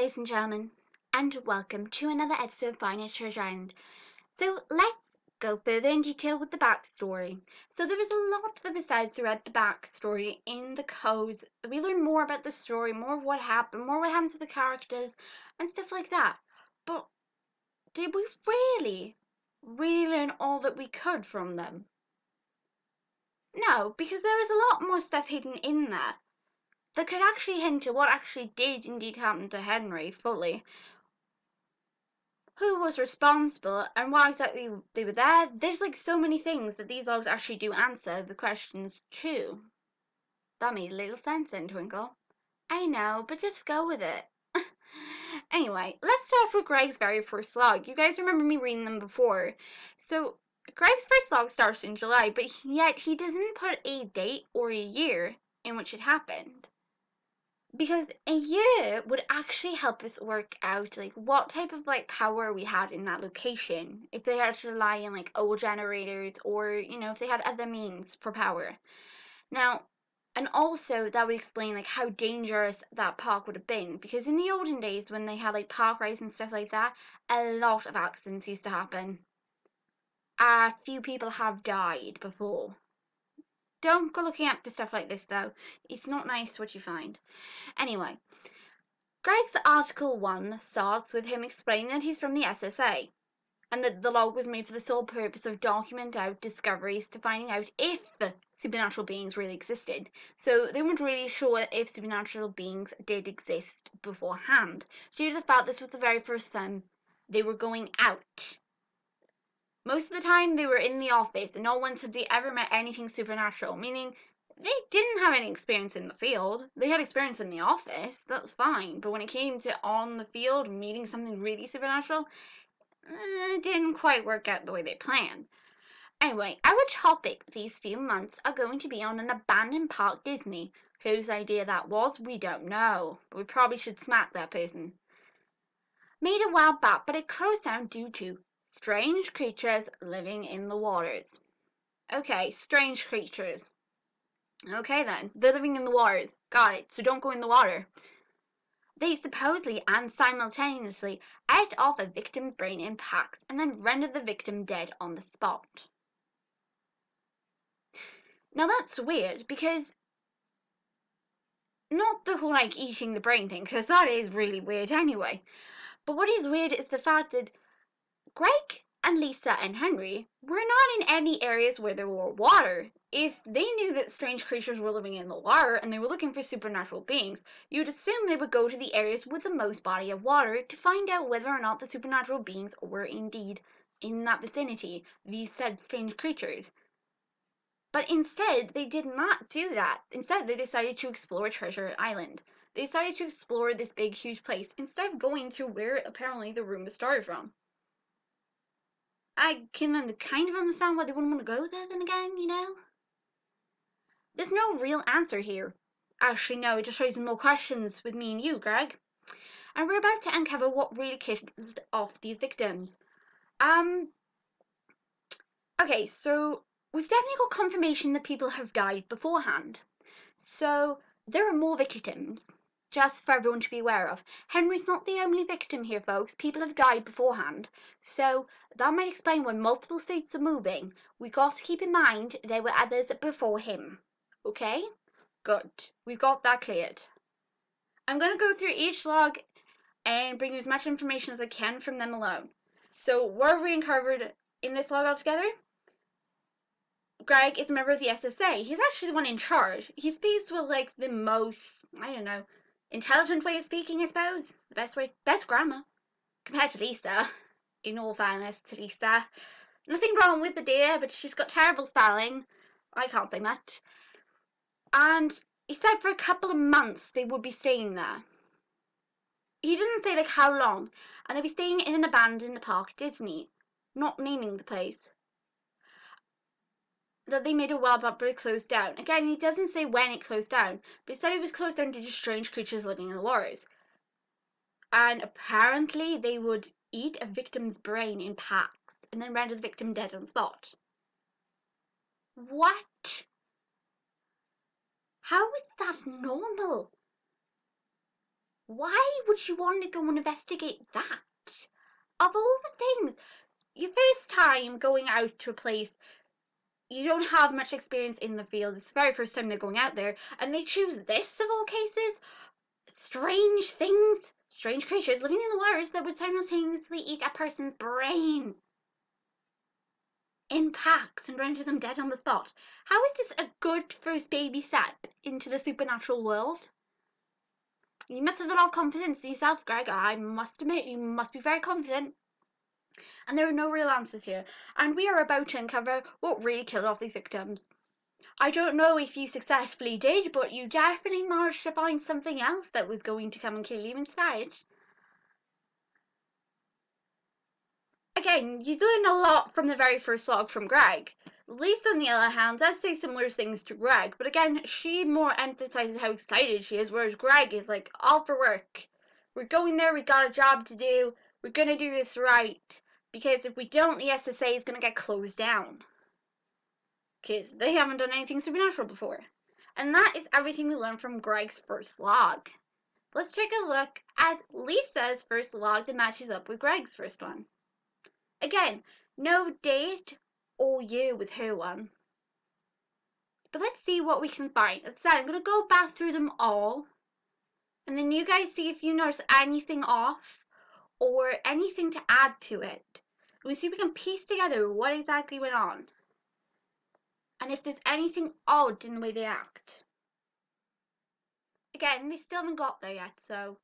ladies and gentlemen, and welcome to another episode of Finest Treasure Island. So let's go further in detail with the backstory. So there was a lot that was said throughout the backstory in the codes. We learned more about the story, more of what happened to the characters, and stuff like that. But did we really learn all that we could from them? No, because there was a lot more stuff hidden in there that could actually hint at what actually did indeed happen to Henry fully. Who was responsible and why exactly they were there. There's like so many things that these logs actually do answer the questions too. That made a little sense then, Twinkle. I know, but just go with it. Anyway, let's start off with Greg's very first log. You guys remember me reading them before. So Greg's first log starts in July, but yet he doesn't put a date or a year in which it happened. Because a year would actually help us work out like what type of like power we had in that location. If they had to rely on like old generators or, if they had other means for power. Now, and also that would explain like how dangerous that park would have been. Because in the olden days when they had like park rides and stuff like that, a lot of accidents used to happen. A few people have died before. Don't go looking up for stuff like this though. It's not nice what you find. Anyway, Greg's Article 1 starts with him explaining that he's from the SSA, and that the log was made for the sole purpose of documenting out discoveries to finding out if supernatural beings really existed. So they weren't really sure if supernatural beings did exist beforehand, due to the fact this was the very first time they were going out. Most of the time they were in the office, and not once had they ever met anything supernatural, meaning they didn't have any experience in the field. They had experience in the office, that's fine. But when it came to on the field, meeting something really supernatural, it didn't quite work out the way they planned. Anyway, our topic these few months are going to be on an abandoned park Disney. Whose idea that was, we don't know. But we probably should smack that person. Made a while back, but it closed down due to strange creatures living in the waters. Okay, strange creatures. Okay then, they're living in the waters. Got it, so don't go in the water. They supposedly and simultaneously ate off a victim's brain in packs and then rendered the victim dead on the spot. Now that's weird because, not the whole like eating the brain thing, because that is really weird anyway. But what is weird is the fact that Greg and Lisa and Henry were not in any areas where there were water. If they knew that strange creatures were living in the water and they were looking for supernatural beings, you'd assume they would go to the areas with the most body of water to find out whether or not the supernatural beings were indeed in that vicinity, these said strange creatures. But instead, they did not do that. Instead, they decided to explore Treasure Island. They decided to explore this big, huge place instead of going to where apparently the room was started from. I can kind of understand why they wouldn't want to go there then again, There's no real answer here. Actually, no, it just raises more questions with me and you, Greg. And we're about to uncover what really killed off these victims. Okay, so we've definitely got confirmation that people have died beforehand. So there are more victims, just for everyone to be aware of. Henry's not the only victim here, folks. People have died beforehand. So that might explain why multiple suits are moving. We got to keep in mind there were others before him. Okay? Good. We've got that cleared. I'm going to go through each log and bring you as much information as I can from them alone. So what have we uncovered in this log altogether? Greg is a member of the SSA. He's actually the one in charge. He speaks with like the most, intelligent way of speaking, I suppose. The best grammar. Compared to Lisa. In all fairness to Lisa. Nothing wrong with the dear, but she's got terrible spelling. I can't say much. And he said for a couple of months they would be staying there. He didn't say like how long. And they'd be staying in an abandoned park Disney. Not naming the place. That they made a while back, but it closed down. Again, he doesn't say when it closed down, but he said it was closed down due to strange creatures living in the waters. And apparently they would eat a victim's brain in packs and then render the victim dead on the spot. What? How is that normal? Why would you want to go and investigate that? Of all the things, your first time going out to a place, you don't have much experience in the field. It's the very first time they're going out there, and they choose this of all cases. Strange things, strange creatures living in the waters that would simultaneously eat a person's brain in packs and render them dead on the spot. How is this a good first baby step into the supernatural world? You must have a lot of confidence in yourself, Greg. I must admit, you must be very confident. And there are no real answers here. And we are about to uncover what really killed off these victims. I don't know if you successfully did, but you definitely managed to find something else that was going to come and kill you instead. Again, you learn a lot from the very first log from Greg. Lisa, on the other hand, does say similar things to Greg, but again, she more emphasizes how excited she is, whereas Greg is like, all for work. We're going there, we got a job to do, we're gonna do this right, because if we don't, the SSA is gonna get closed down. Because they haven't done anything supernatural before. And that is everything we learned from Greg's first log. Let's take a look at Lisa's first log that matches up with Greg's first one. Again, no date or year with her one. But let's see what we can find. As I said, I'm going to go back through them all. And then you guys see if you notice anything off or anything to add to it. We see if we can piece together what exactly went on. And if there's anything odd in the way they act. Again, they still haven't got there yet, so